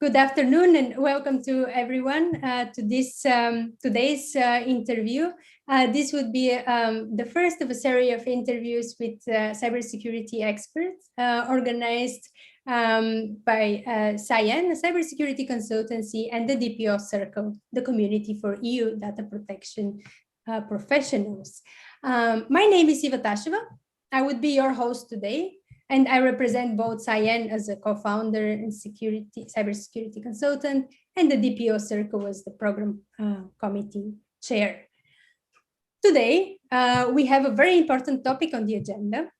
Good afternoon and welcome to everyone to this today's interview. This would be the first of a series of interviews with cybersecurity experts organized by CYEN, a cybersecurity consultancy, and the DPO Circle, the community for EU data protection professionals. My name is Iva Tasheva. I would be your host today. And I represent both CYEN as a co-founder and cybersecurity consultant, and the DPO Circle as the program committee chair. Today, we have a very important topic on the agenda.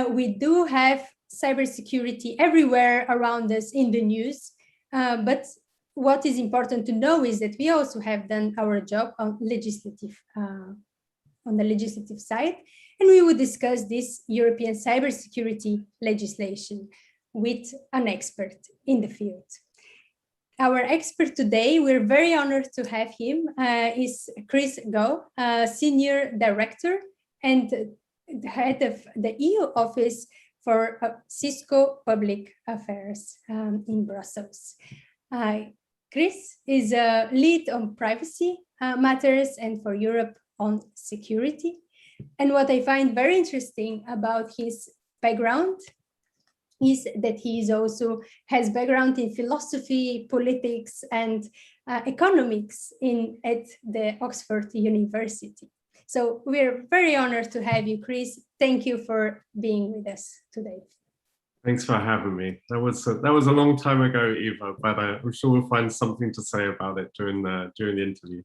We do have cybersecurity everywhere around us in the news, but what is important to know is that we also have done our job on the legislative side, and we will discuss this European cybersecurity legislation with an expert in the field. Our expert today, we're very honored to have him, is Chris Gow, Senior Director and Head of the EU Office for Cisco Government Affairs in Brussels. Chris is a lead on privacy matters and for Europe on security. And what I find very interesting about his background is that he also has background in philosophy, politics, and economics at the Oxford University. So we're very honored to have you, Chris. Thank you for being with us today. Thanks for having me. That was a long time ago, Eva, but I'm sure we'll find something to say about it during the interview.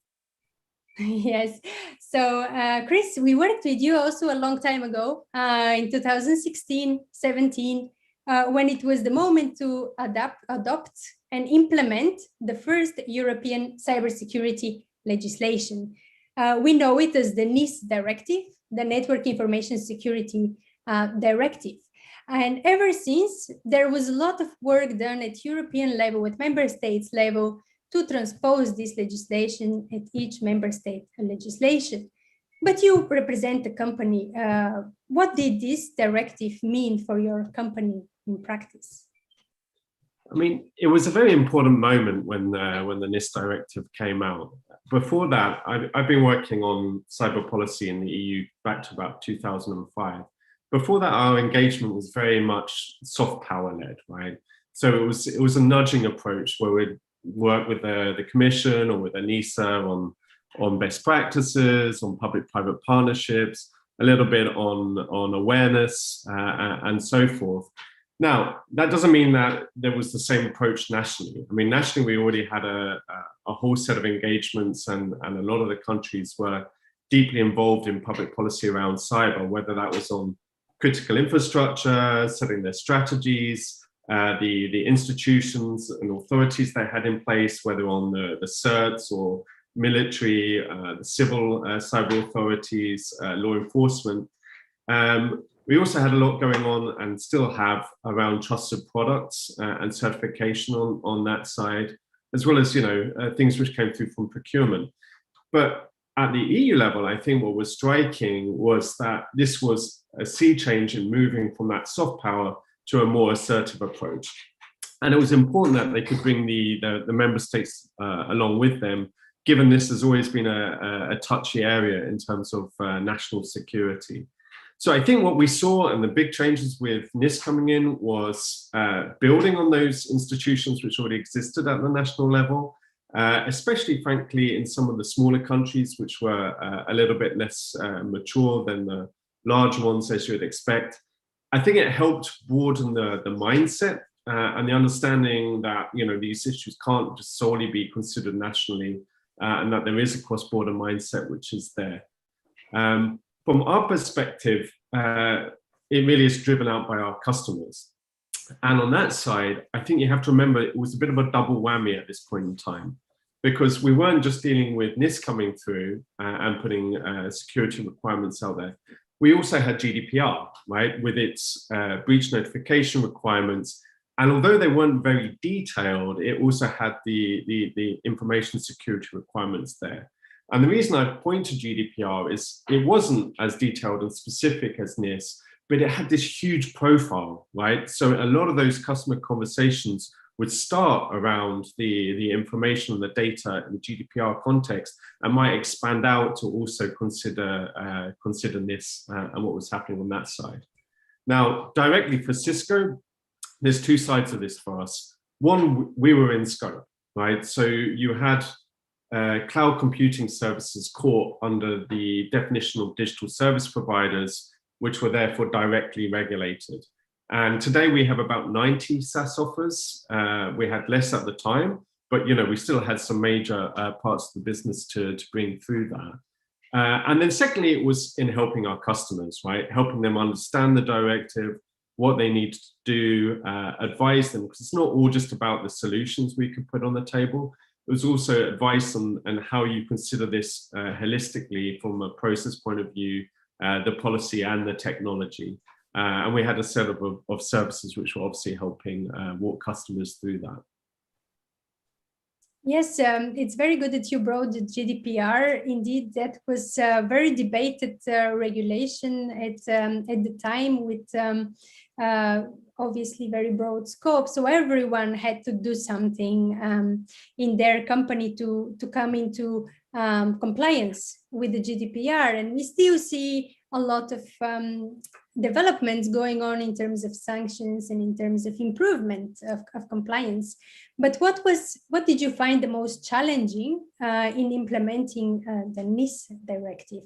Yes. So, Chris, we worked with you also a long time ago, in 2016, 17, when it was the moment to adopt and implement the first European cybersecurity legislation. We know it as the NIS Directive, the Network Information Security Directive. And ever since, there was a lot of work done at European level, at member states level, to transpose this legislation at each member state legislation. But you represent a company. What did this directive mean for your company in practice? I mean, it was a very important moment when the NIS directive came out. Before that, I've been working on cyber policy in the EU back to about 2005. Before that, our engagement was very much soft power led, right? So it was a nudging approach where we'd work with the Commission or with ENISA on best practices, on public-private partnerships, a little bit on awareness and so forth. Now, that doesn't mean that there was the same approach nationally. I mean, nationally, we already had a whole set of engagements and a lot of the countries were deeply involved in public policy around cyber, whether that was on critical infrastructure, setting their strategies, the institutions and authorities they had in place, whether on the certs or military, the civil cyber authorities, law enforcement. We also had a lot going on and still have around trusted products and certification on that side, as well as things which came through from procurement. But at the EU level, I think what was striking was that this was a sea change in moving from that soft power to a more assertive approach. And it was important that they could bring the member states along with them, given this has always been a touchy area in terms of national security. So I think what we saw and the big changes with NIS coming in was building on those institutions which already existed at the national level, especially, frankly, in some of the smaller countries, which were a little bit less mature than the large ones, as you would expect. I think it helped broaden the mindset and the understanding that these issues can't just solely be considered nationally, and that there is a cross-border mindset which is there. From our perspective, it really is driven out by our customers. And on that side, I think you have to remember it was a bit of a double whammy at this point in time, because we weren't just dealing with NIS coming through and putting security requirements out there. We also had GDPR, right, with its breach notification requirements. And although they weren't very detailed, it also had the information security requirements there. And the reason I point to GDPR is it wasn't as detailed and specific as NIS, but it had this huge profile, right? So a lot of those customer conversations would start around the information and the data in the GDPR context and might expand out to also consider NIS and what was happening on that side. Now, directly for Cisco, there's two sides of this for us. One, we were in scope, right? So you had cloud computing services caught under the definition of digital service providers, which were therefore directly regulated. And today we have about 90 SaaS offers. We had less at the time, but we still had some major parts of the business to bring through that. And then secondly, it was in helping our customers, right? Helping them understand the directive, what they need to do, advise them, because it's not all just about the solutions we could put on the table. It was also advice on how you consider this holistically from a process point of view, the policy and the technology. And we had a set of services which were obviously helping walk customers through that. Yes, it's very good that you brought the GDPR. Indeed, that was a very debated regulation at the time with obviously very broad scope. So everyone had to do something in their company to come into compliance with the GDPR. And we still see a lot of developments going on in terms of sanctions and in terms of improvement of compliance. But what did you find the most challenging in implementing the NIS directive?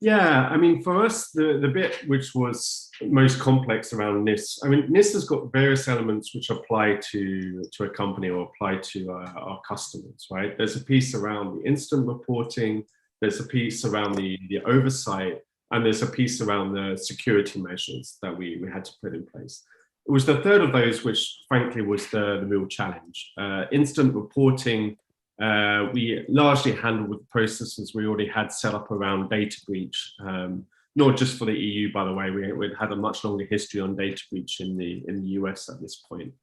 Yeah, I mean, for us, the bit which was most complex around NIS, I mean, NIS has got various elements which apply to a company or apply to our customers, right? There's a piece around the instant reporting, there's a piece around the oversight, and there's a piece around the security measures that we had to put in place. It was the third of those which, frankly, was the real challenge. Instant reporting, we largely handled with processes we already had set up around data breach, not just for the EU, by the way. We'd had a much longer history on data breach in the US at this point.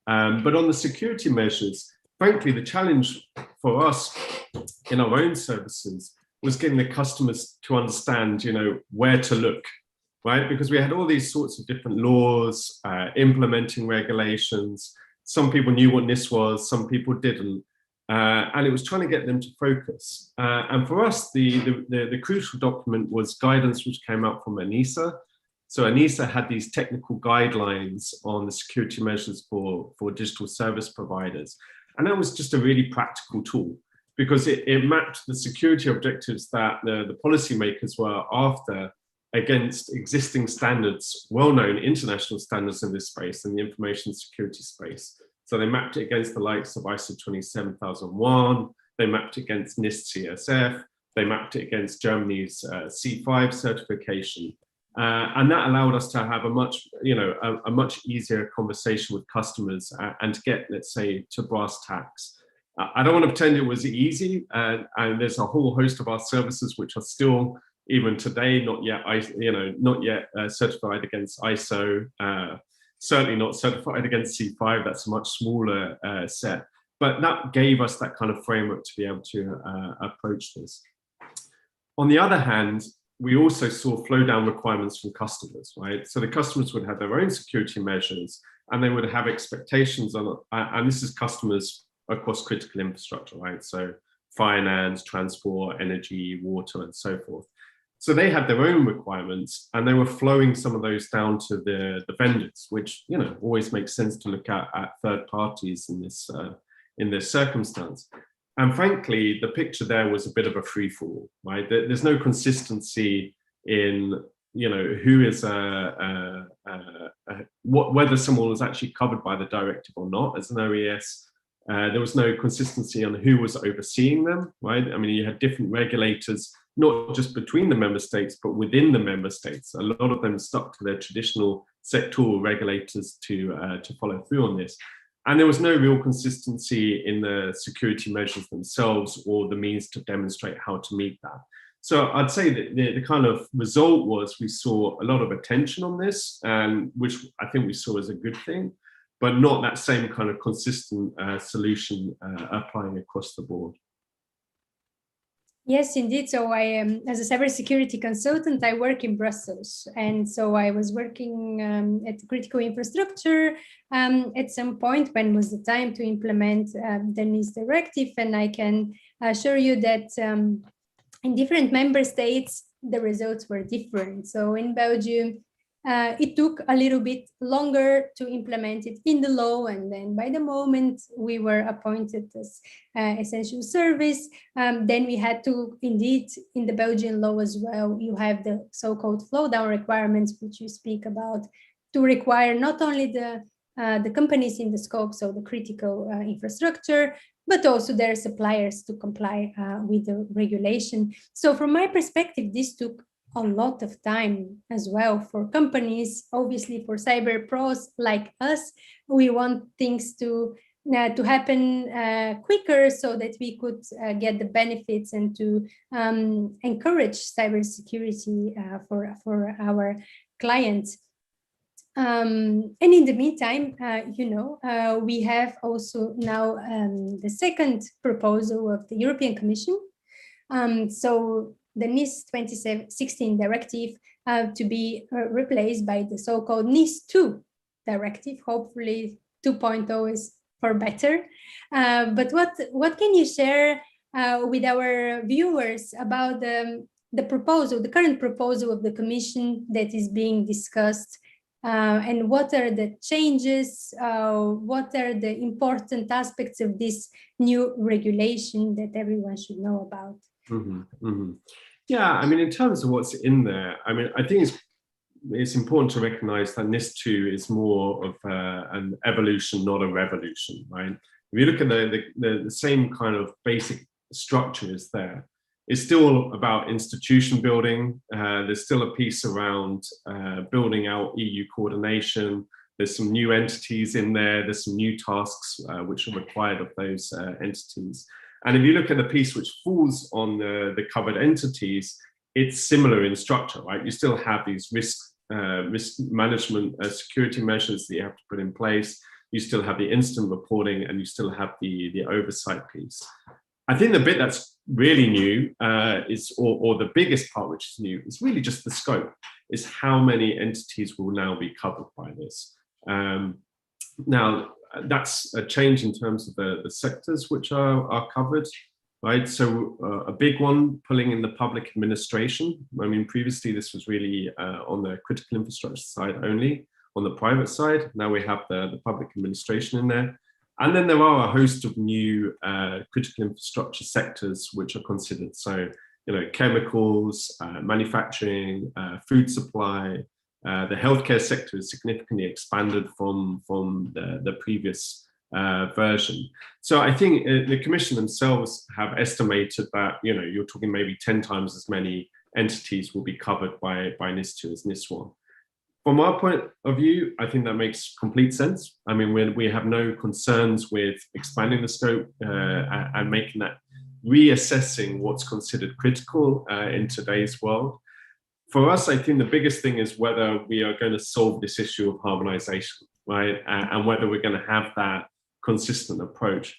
But on the security measures, frankly, the challenge for us in our own services was getting the customers to understand, where to look, right? Because we had all these sorts of different laws, implementing regulations. Some people knew what NIS was, some people didn't. And it was trying to get them to focus. And for us, the crucial document was guidance which came out from ENISA. So ENISA had these technical guidelines on the security measures for digital service providers. And that was just a really practical tool, because it mapped the security objectives that the policymakers were after against existing standards, well-known international standards in this space, in the information security space. So they mapped it against the likes of ISO 27001, they mapped it against NIST CSF, they mapped it against Germany's C5 certification. And that allowed us to have a much easier conversation with customers and to get, let's say, to brass tacks. I don't want to pretend it was easy, and there's a whole host of our services which are still, even today, not yet certified against ISO, certainly not certified against C5. That's a much smaller set, but that gave us that kind of framework to be able to approach this. On the other hand, we also saw flow down requirements from customers, right? So the customers would have their own security measures, and they would have expectations on, and this is customers across critical infrastructure, right? So finance, transport, energy, water, and so forth. So they had their own requirements, and they were flowing some of those down to the vendors, which always makes sense to look at third parties in this circumstance. And frankly, the picture there was a bit of a free fall, right? There's no consistency in who is whether someone was actually covered by the directive or not as an OES. There was no consistency on who was overseeing them, right? I mean, you had different regulators, not just between the member states, but within the member states. A lot of them stuck to their traditional sectoral regulators to follow through on this. And there was no real consistency in the security measures themselves or the means to demonstrate how to meet that. So I'd say that the kind of result was we saw a lot of attention on this, and which I think we saw as a good thing, but not that same kind of consistent solution applying across the board. Yes, indeed. So I, as a cybersecurity consultant, I work in Brussels. And so I was working at critical infrastructure at some point when was the time to implement the NIS directive. And I can assure you that in different member states, the results were different. So in Belgium, it took a little bit longer to implement it in the law, and then by the moment we were appointed as essential service, then we had to, indeed, in the Belgian law as well, you have the so-called flow down requirements, which you speak about, to require not only the companies in the scope, so the critical infrastructure, but also their suppliers to comply with the regulation. So from my perspective, this took a lot of time as well for companies. Obviously, for cyber pros like us, we want things to happen quicker so that we could get the benefits and to encourage cybersecurity for our clients. And in the meantime, we have also now the second proposal of the European Commission. So the NIS 2016 directive to be replaced by the so-called NIS2 directive. Hopefully 2.0 is for better. But what can you share with our viewers about the proposal, the current proposal of the Commission that is being discussed? And what are the changes? What are the important aspects of this new regulation that everyone should know about? Mm-hmm, mm-hmm. Yeah, I mean, in terms of what's in there, I mean, I think it's important to recognize that NIS2 is more of an evolution, not a revolution, right? If you look at the same kind of basic structure is there. It's still about institution building. There's still a piece around building out EU coordination. There's some new entities in there. There's some new tasks which are required of those entities. And if you look at the piece which falls on the covered entities, it's similar in structure, right? You still have these risk management security measures that you have to put in place. You still have the instant reporting, and you still have the oversight piece. I think the bit that's really new is, or the biggest part which is new, is really just the scope, is how many entities will now be covered by this. Now, that's a change in terms of the sectors which are covered, right? So a big one, pulling in the public administration. I mean, previously this was really on the critical infrastructure side only. On the private side, now we have the public administration in there. And then there are a host of new critical infrastructure sectors which are considered. So, chemicals, manufacturing, food supply. The healthcare sector is significantly expanded from the previous version. So I think the Commission themselves have estimated that, you're talking maybe 10 times as many entities will be covered by NIS2 as NIS1. From our point of view, I think that makes complete sense. I mean, we have no concerns with expanding the scope and making that, reassessing what's considered critical in today's world. For us, I think the biggest thing is whether we are going to solve this issue of harmonization, right? And whether we're going to have that consistent approach.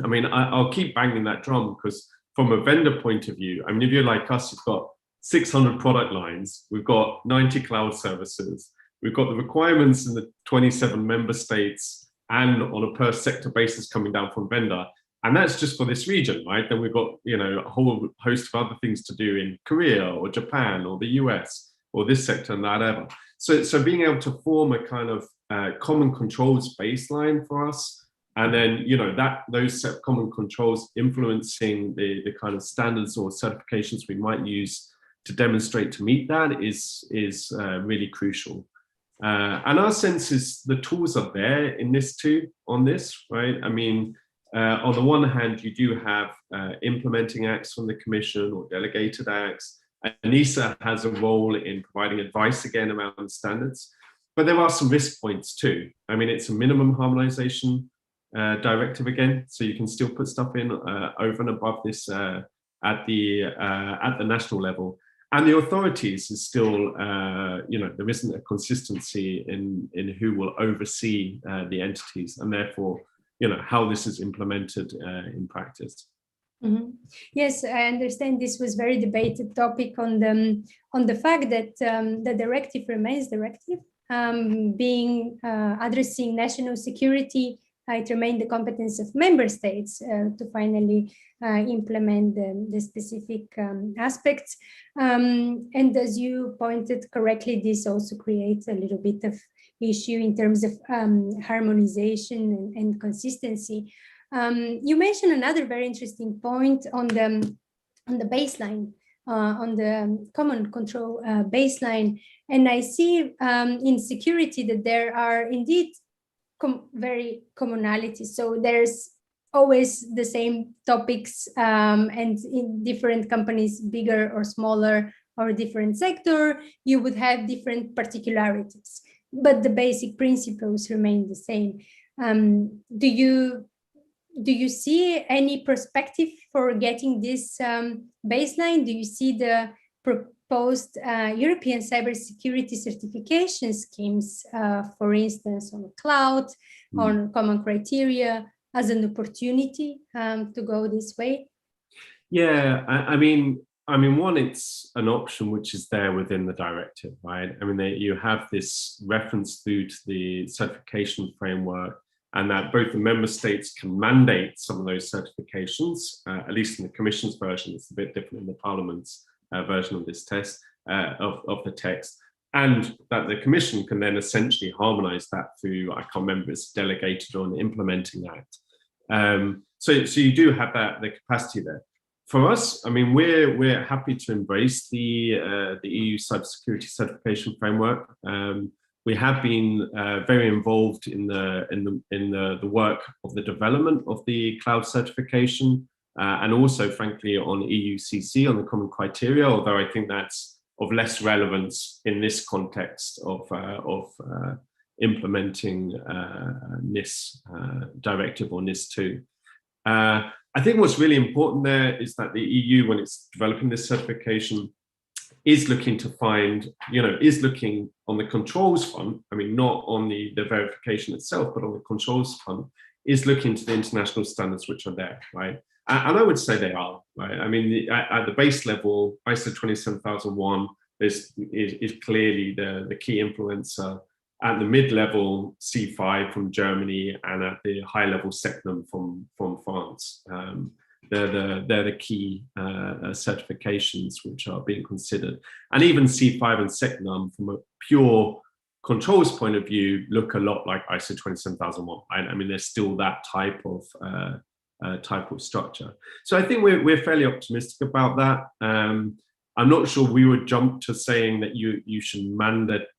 I mean, I'll keep banging that drum because from a vendor point of view, I mean, if you're like us, you've got 600 product lines, we've got 90 cloud services, we've got the requirements in the 27 member states and on a per sector basis coming down from vendor. And that's just for this region, right? Then we've got, a whole host of other things to do in Korea or Japan or the US or this sector and that ever. So being able to form a kind of common controls baseline for us, and then, those set common controls influencing the kind of standards or certifications we might use to demonstrate to meet that is really crucial. And our sense is the tools are there in NIS2 on this, right? I mean, on the one hand, you do have implementing acts from the Commission or delegated acts. NISA has a role in providing advice again around the standards, but there are some risk points too. I mean, it's a minimum harmonization directive again, so you can still put stuff in over and above this at the national level. And the authorities is still, there isn't a consistency in who will oversee the entities, and therefore, how this is implemented in practice. Mhm. Yes, I understand this was very debated topic on the fact that the directive remains directive, being addressing national security. It remained the competence of member states to finally implement the specific aspects. And as you pointed correctly, this also creates a little bit of issue in terms of harmonization and consistency. You mentioned another very interesting point on the baseline, on the common control baseline, and I see in security that there are indeed very commonalities. So there's always the same topics, and in different companies, bigger or smaller, or different sector, you would have different particularities, but the basic principles remain the same. Do you see any perspective for getting this baseline? Do you see the proposed European cybersecurity certification schemes, for instance, on cloud, on common criteria, as an opportunity to go this way? Yeah, I mean, one, it's an option which is there within the directive, right? I mean, you have this reference through to the certification framework, and that both the member states can mandate some of those certifications, at least in the Commission's version. It's a bit different in the Parliament's version of this test, of the text, and that the Commission can then essentially harmonise that through, I can't remember if it's delegated or an implementing act. So you do have the capacity there. For us, I mean, we're happy to embrace the EU Cybersecurity Certification Framework. We have been very involved in the work of the development of the cloud certification, and also, frankly, on EUCC, on the common criteria, although I think that's of less relevance in this context of implementing NIS directive or NIS2. I think what's really important there is that the EU, when it's developing this certification, is looking to find, is looking on the controls front, I mean, not on the verification itself, but on the controls front, is looking to the international standards which are there, right? And I would say they are, right? I mean, at the base level, ISO 27001 is clearly the key influencer. At the mid-level, C5 from Germany, and at the high-level, SECNUM from France. They're the key certifications which are being considered. And even C5 and SECNUM, from a pure controls point of view, look a lot like ISO 27001, right? I mean, there's still that type of structure. So I think we're fairly optimistic about that. I'm not sure we would jump to saying that you should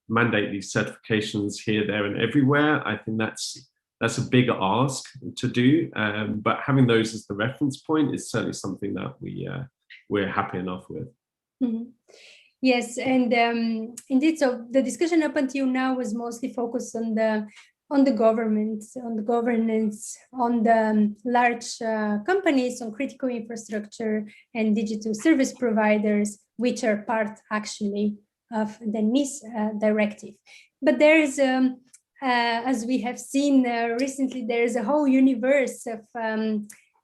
mandate these certifications here, there, and everywhere. I think that's a bigger ask to do, but having those as the reference point is certainly something that we're happy enough with. Mm-hmm. Yes, and indeed, so the discussion up until now was mostly focused on the government, on the governance, on the large companies, on critical infrastructure and digital service providers, which are part actually of the NIS directive. But there is, as we have seen recently, there is a whole universe of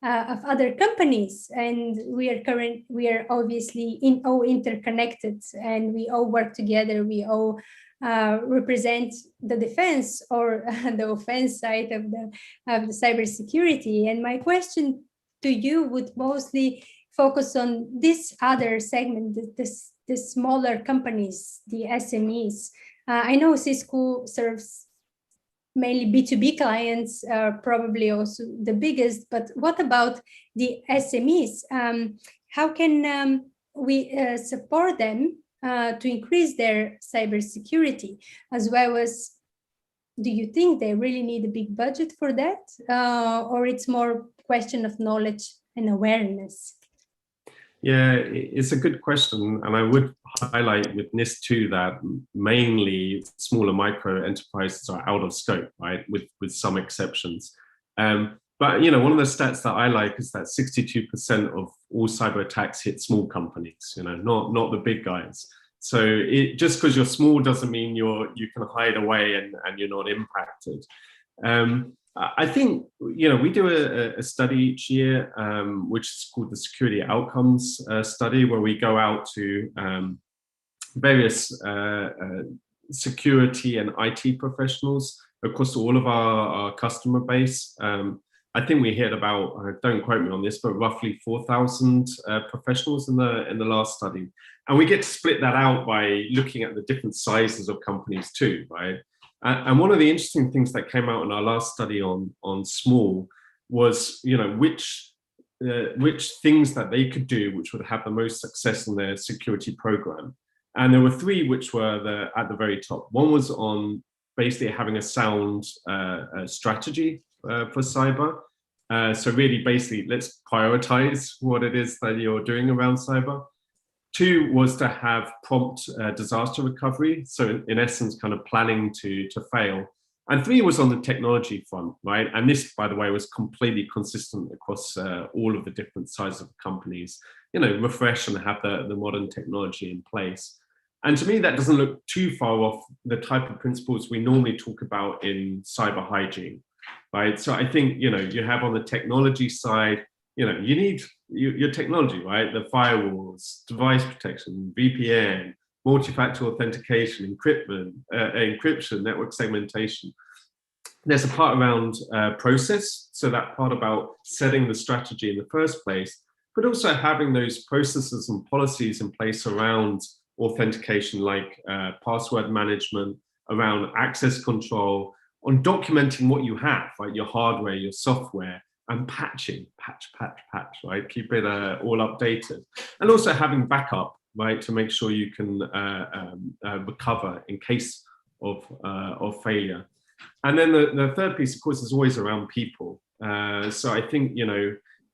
other companies, and we are obviously all interconnected, and we all work together. We all represent the defense or the offense side of the cybersecurity. And my question to you would mostly focus on this other segment, the smaller companies, the SMEs. I know Cisco serves mainly B2B clients, probably also the biggest, but what about the SMEs? How can we support them to increase their cybersecurity, as well as, do you think they really need a big budget for that? Or it's more question of knowledge and awareness? Yeah, it's a good question. And I would highlight with NIS2 that mainly smaller micro enterprises are out of scope, right? With some exceptions. But one of the stats that I like is that 62% of all cyber attacks hit small companies, not the big guys. So just because you're small doesn't mean you can hide away and you're not impacted. I think, we do a study each year, which is called the Security Outcomes Study, where we go out to various security and IT professionals across all of our customer base. I think we hit about, don't quote me on this, but roughly 4,000 professionals in the last study. And we get to split that out by looking at the different sizes of companies too, right? And one of the interesting things that came out in our last study on small was, which things that they could do which would have the most success in their security program. And there were three which were at the very top. One was on basically having a sound strategy for cyber. So really, basically, let's prioritize what it is that you're doing around cyber. Two was to have prompt disaster recovery. So in essence, kind of planning to fail. And three was on the technology front, right? And this, by the way, was completely consistent across all of the different sizes of companies, refresh and have the modern technology in place. And to me, that doesn't look too far off the type of principles we normally talk about in cyber hygiene, right? So I think, you have on the technology side, you need your technology, right? The firewalls, device protection, VPN, multi-factor authentication, encryption, network segmentation. There's a part around process, so that part about setting the strategy in the first place, but also having those processes and policies in place around authentication, like password management, around access control, on documenting what you have, right? Your hardware, your software, and patching, patch, right? Keep it all updated. And also having backup, right? To make sure you can recover in case of failure. And then the third piece, of course, is always around people. So I think,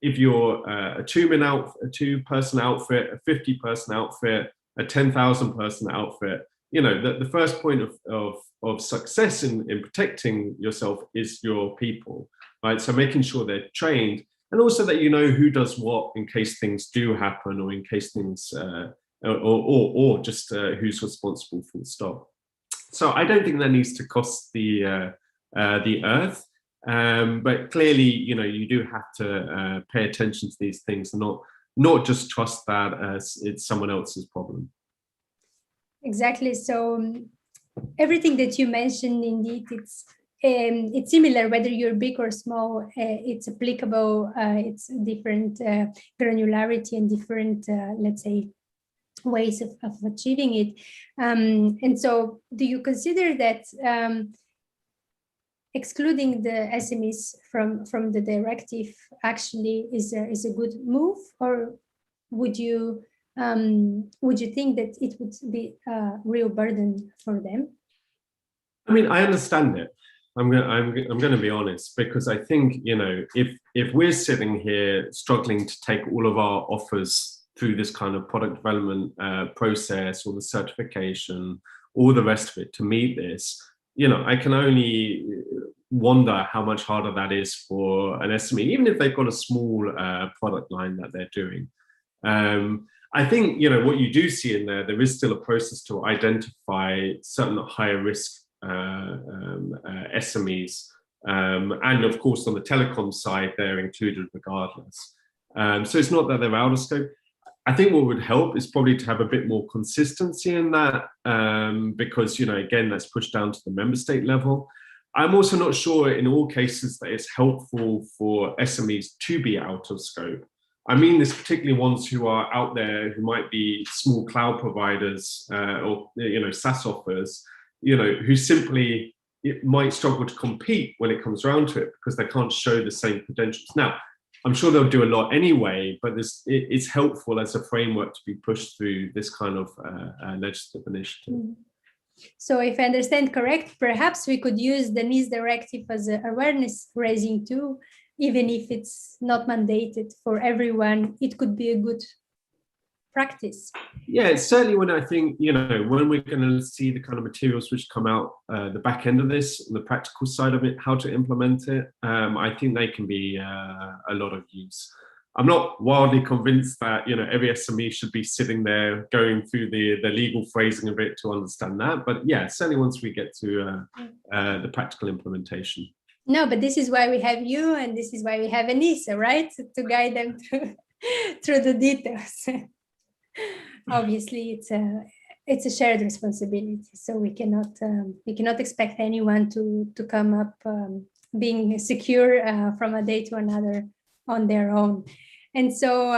if you're a two-person outfit, a 50-person outfit, a 10,000-person outfit, the first point of success in protecting yourself is your people, right? So making sure they're trained, and also that who does what in case things do happen, or in case things, or just who's responsible, full stop. So I don't think that needs to cost the earth, but clearly, you do have to pay attention to these things, and not just trust that as it's someone else's problem. Exactly. So everything that you mentioned, indeed, it's similar whether you're big or small. It's applicable. It's different granularity and different, let's say, ways of achieving it. And so, do you consider that excluding the SMEs from the directive actually is a good move, or would you think that it would be a real burden for them? I mean, I understand it. I'm going to be honest, because I think, if we're sitting here struggling to take all of our offers through this kind of product development process, or the certification, all the rest of it to meet this, I can only wonder how much harder that is for an SME, even if they've got a small product line that they're doing. I think, what you do see in there is still a process to identify certain higher risk SMEs. And of course, on the telecom side, they're included regardless. So it's not that they're out of scope. I think what would help is probably to have a bit more consistency in that, because, again, that's pushed down to the member state level. I'm also not sure in all cases that it's helpful for SMEs to be out of scope. I mean this particularly ones who are out there, who might be small cloud providers or SaaS offers, who simply might struggle to compete when it comes around to it because they can't show the same credentials. Now, I'm sure they'll do a lot anyway, but it's helpful as a framework to be pushed through this kind of legislative initiative. So if I understand correct, perhaps we could use the NIS directive as an awareness raising tool, even if it's not mandated for everyone. It could be a good practice. Yeah, it's certainly when I think, when we're going to see the kind of materials which come out the back end of this, the practical side of it, how to implement it, I think they can be a lot of use. I'm not wildly convinced that, every SME should be sitting there going through the legal phrasing of it to understand that. But yeah, certainly once we get to the practical implementation. No, but this is why we have you, and this is why we have Anissa, right? To guide them through the details. Obviously, it's a shared responsibility, so we cannot expect anyone to come up being secure from a day to another on their own. And so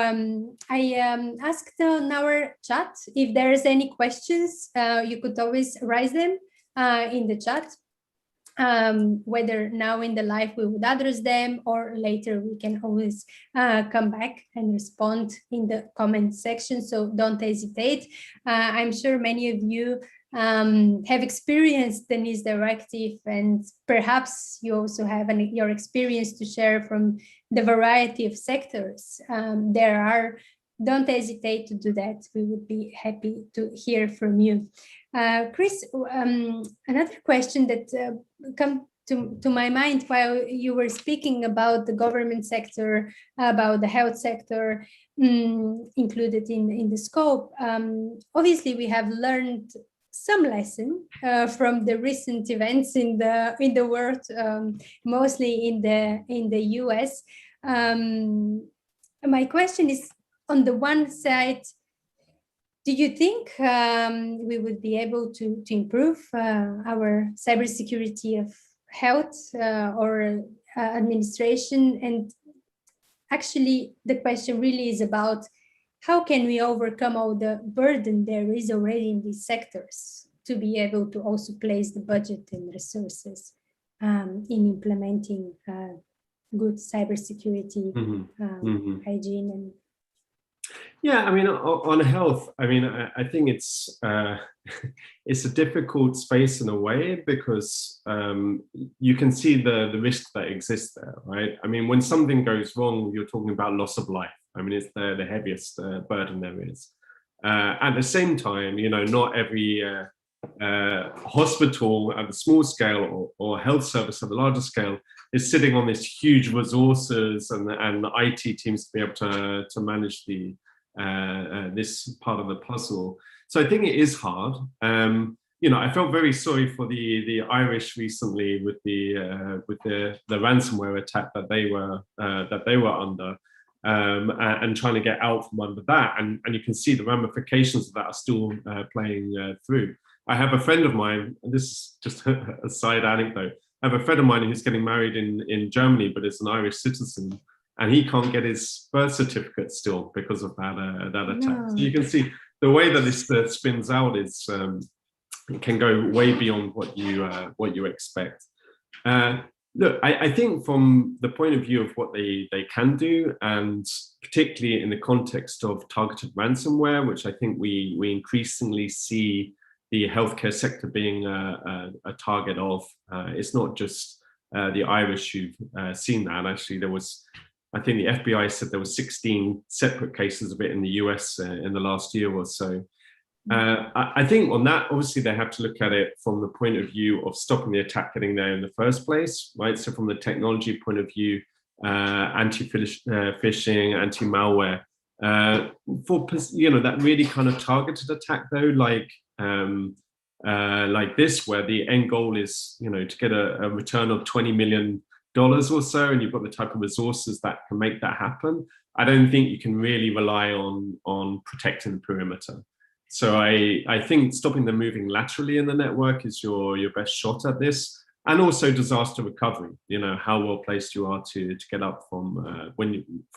I asked on our chat if there's any questions. You could always raise them in the chat. Whether now in the live we would address them, or later we can always come back and respond in the comment section, so don't hesitate. I'm sure many of you have experienced the NIS directive, and perhaps you also have your experience to share from the variety of sectors there are. Don't hesitate to do that. We would be happy to hear from you. Chris, another question that come to my mind while you were speaking about the government sector, about the health sector included in the scope. Obviously, we have learned some lesson from the recent events in the world, mostly in the US. My question is, on the one side, do you think we would be able to improve our cybersecurity of health or administration? And actually, the question really is about how can we overcome all the burden there is already in these sectors to be able to also place the budget and resources in implementing good cybersecurity hygiene and. Yeah, I mean, on health, I mean, I think it's it's a difficult space in a way, because you can see the risk that exists there, right? I mean, when something goes wrong, you're talking about loss of life. I mean, it's the heaviest burden there is. At the same time, you know, not every hospital at the small scale or health service at the larger scale is sitting on this huge resources and the IT teams to be able to manage this part of the puzzle. So I think it is hard. You know, I felt very sorry for the Irish recently with the ransomware attack that they were under, and trying to get out from under that. And you can see the ramifications of that are still playing through. I have a friend of mine, and this is just a side anecdote. I have a friend of mine who's getting married in Germany, but is an Irish citizen, and he can't get his birth certificate still because of that attack. No. So you can see the way that this spins out is it can go way beyond what you expect. Look, I think from the point of view of what they can do, and particularly in the context of targeted ransomware, which I think we increasingly see the healthcare sector being a target of. It's not just the Irish who've seen that. Actually, I think the FBI said there were 16 separate cases of it in the US in the last year or so. I think on that, obviously, they have to look at it from the point of view of stopping the attack getting there in the first place, right? So from the technology point of view, anti-phishing, anti-malware. For, you know, that really kind of targeted attack though, like this, where the end goal is, you know, to get a return of $20 million or so, and you've got the type of resources that can make that happen. I don't think you can really rely on protecting the perimeter. So I think stopping them moving laterally in the network is your best shot at this, and also disaster recovery. You know, how well placed you are to get up from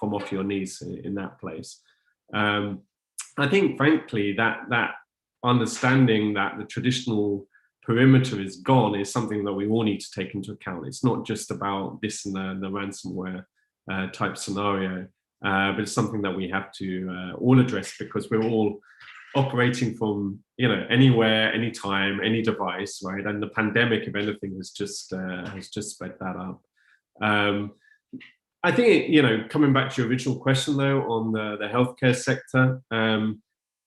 off your knees in that place. I think, frankly, that understanding that the traditional perimeter is gone is something that we all need to take into account. It's not just about this and the ransomware type scenario, but it's something that we have to all address, because we're all operating from, you know, anywhere, anytime, any device, right? And the pandemic, if anything, has just sped that up. I think, you know, coming back to your original question though on the healthcare sector,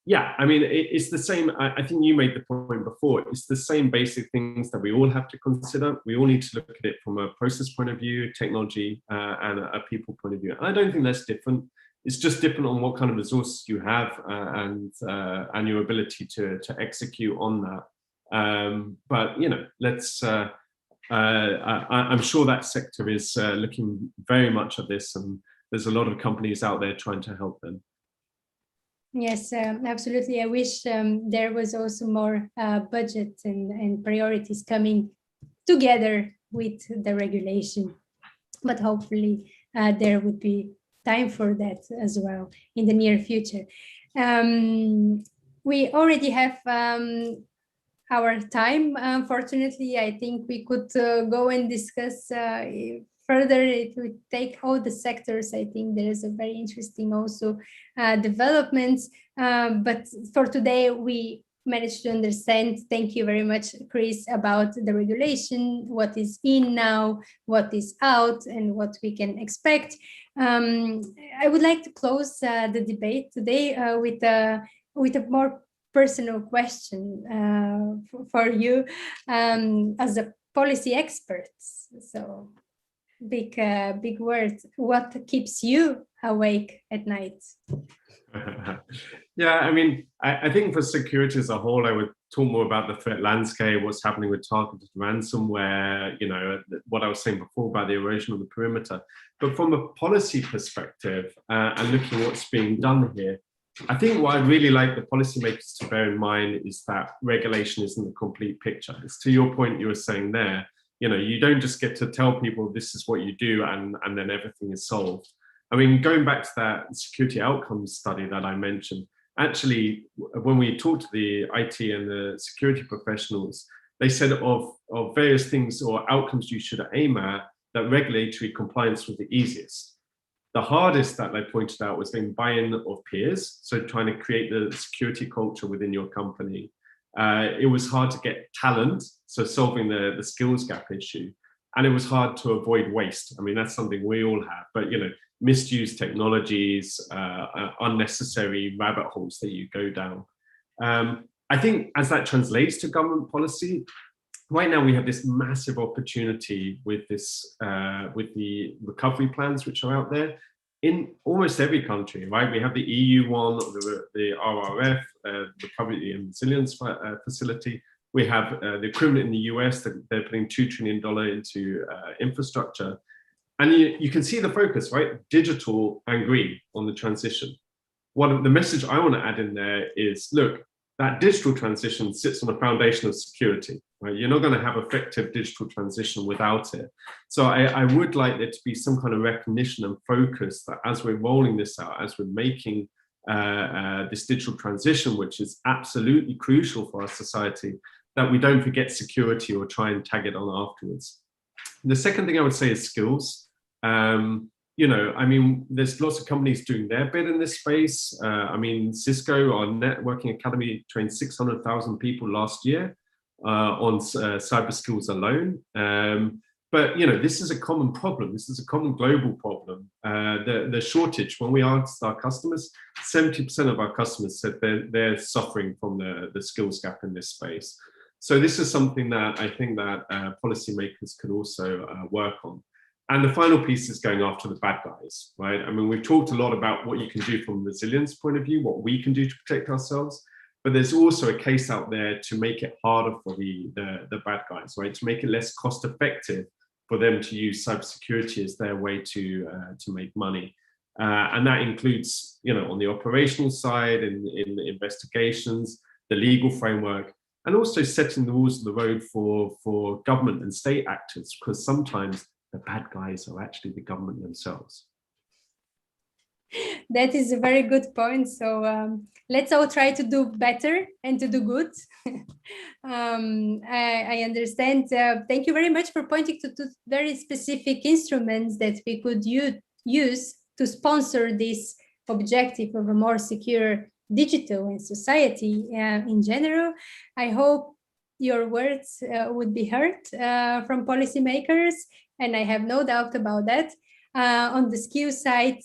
yeah, I mean, it's the same. I think you made the point before. It's the same basic things that we all have to consider. We all need to look at it from a process point of view, technology, and a people point of view. And I don't think that's different. It's just different on what kind of resources you have and your ability to execute on that. But you know, let's I'm sure that sector is looking very much at this, and there's a lot of companies out there trying to help them. Yes, absolutely. I wish there was also more budget and priorities coming together with the regulation, but hopefully there would be time for that as well in the near future. We already have our time. Unfortunately, I think we could go and discuss further. It would take all the sectors. I think there is a very interesting also developments. But for today, we managed to understand. Thank you very much, Chris, about the regulation, what is in now, what is out, and what we can expect. I would like to close the debate today with a more personal question for you as a policy expert. So big word. What keeps you awake at night? Yeah, I mean, I think for security as a whole, I would talk more about the threat landscape, what's happening with targeted ransomware, you know, what I was saying before about the erosion of the perimeter. But from a policy perspective and looking at what's being done here, I think what I'd really like the policymakers to bear in mind is that regulation isn't the complete picture. It's to your point you were saying there, you know, you don't just get to tell people this is what you do and then everything is solved. I mean, going back to that security outcomes study that I mentioned, actually, when we talked to the IT and the security professionals, they said of various things or outcomes you should aim at, that regulatory compliance was the easiest. The hardest that they pointed out was being buy-in of peers, so trying to create the security culture within your company. It was hard to get talent, so solving the skills gap issue. And it was hard to avoid waste. I mean, that's something we all have, but you know, misused technologies, unnecessary rabbit holes that you go down. I think as that translates to government policy, right now we have this massive opportunity with this, with the recovery plans which are out there in almost every country, right? We have the EU one, the RRF, Recovery and Resilience Facility. We have the equivalent in the US that they're putting $2 trillion into infrastructure. And you can see the focus, right? Digital and green on the transition. The message I want to add in there is, look, that digital transition sits on a foundation of security, right? You're not going to have effective digital transition without it. So I would like there to be some kind of recognition and focus that as we're rolling this out, as we're making this digital transition, which is absolutely crucial for our society, that we don't forget security or try and tag it on afterwards. The second thing I would say is skills. You know, I mean, there's lots of companies doing their bit in this space. I mean, Cisco, our networking academy, trained 600,000 people last year on cyber skills alone. But, you know, this is a common problem. This is a common global problem. The shortage, when we asked our customers, 70% of our customers said they're suffering from the skills gap in this space. So this is something that I think that policymakers could also work on. And the final piece is going after the bad guys, right? I mean, we've talked a lot about what you can do from a resilience point of view, what we can do to protect ourselves, but there's also a case out there to make it harder for the bad guys, right? To make it less cost effective for them to use cybersecurity as their way to make money. And that includes, you know, on the operational side, in the investigations, the legal framework, and also setting the rules of the road for government and state actors, because sometimes the bad guys are actually the government themselves. That is a very good point. So let's all try to do better and to do good. I understand. Thank you very much for pointing to very specific instruments that we could use to sponsor this objective of a more secure digital and society in general. I hope your words would be heard from policymakers, and I have no doubt about that. On the skill side,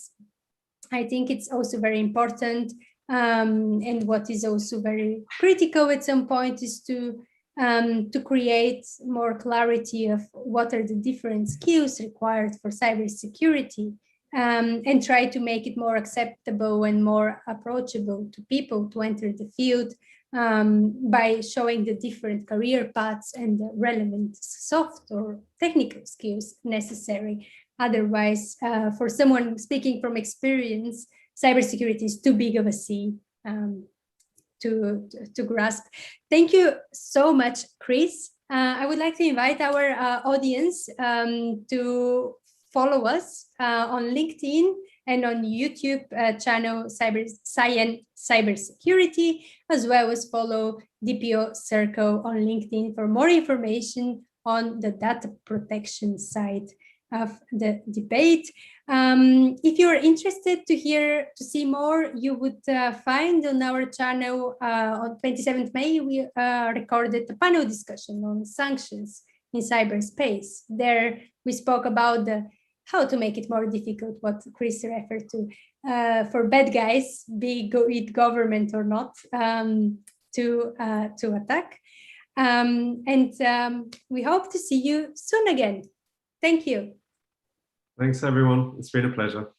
I think it's also very important, and what is also very critical at some point is to create more clarity of what are the different skills required for cybersecurity, and try to make it more acceptable and more approachable to people to enter the field, by showing the different career paths and the relevant soft or technical skills necessary. Otherwise, for someone speaking from experience, cybersecurity is too big of a sea to grasp. Thank you so much, Chris. I would like to invite our audience to follow us on LinkedIn and on YouTube channel Cyan Cybersecurity, as well as follow DPO Circle on LinkedIn for more information on the data protection side of the debate. If you're interested to see more, you would find on our channel on 27th May, we recorded a panel discussion on sanctions in cyberspace. There we spoke about how to make it more difficult, what Chris referred to, for bad guys, be it government or not, to attack. We hope to see you soon again. Thank you. Thanks, everyone. It's been a pleasure.